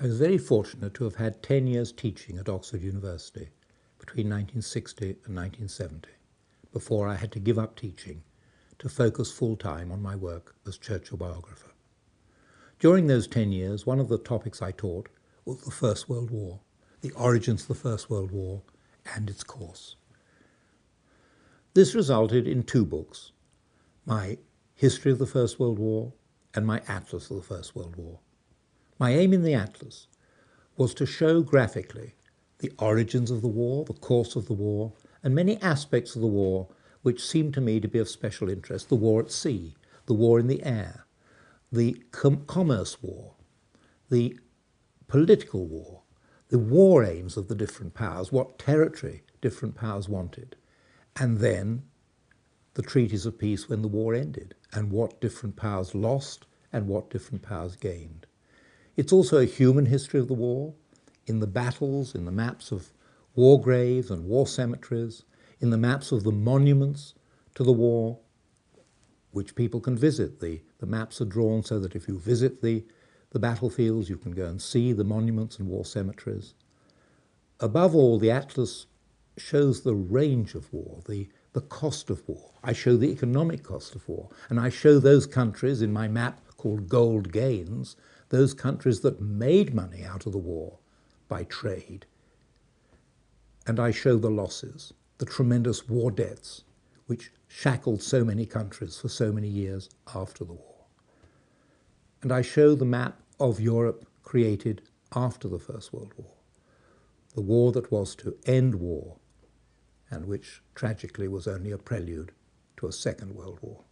I was very fortunate to have had 10 years teaching at Oxford University between 1960 and 1970, before I had to give up teaching to focus full-time on my work as Churchill biographer. During those 10 years, one of the topics I taught was the First World War, the origins of the First World War and its course. This resulted in two books, my History of the First World War and my Atlas of the First World War. My aim in the Atlas was to show graphically the origins of the war, the course of the war, and many aspects of the war which seemed to me to be of special interest: the war at sea, the war in the air, the commerce war, the political war, the war aims of the different powers, what territory different powers wanted, and then the treaties of peace when the war ended, and what different powers lost and what different powers gained. It's also a human history of the war, in the battles, in the maps of war graves and war cemeteries, in the maps of the monuments to the war, which people can visit. The maps are drawn so that if you visit the battlefields, you can go and see the monuments and war cemeteries. Above all, the Atlas shows the range of war, the cost of war. I show the economic cost of war, and I show those countries in my map called Gold Gains, those countries that made money out of the war by trade. And I show the losses, the tremendous war debts, which shackled so many countries for so many years after the war. And I show the map of Europe created after the First World War, the war that was to end war, and which tragically was only a prelude to a Second World War.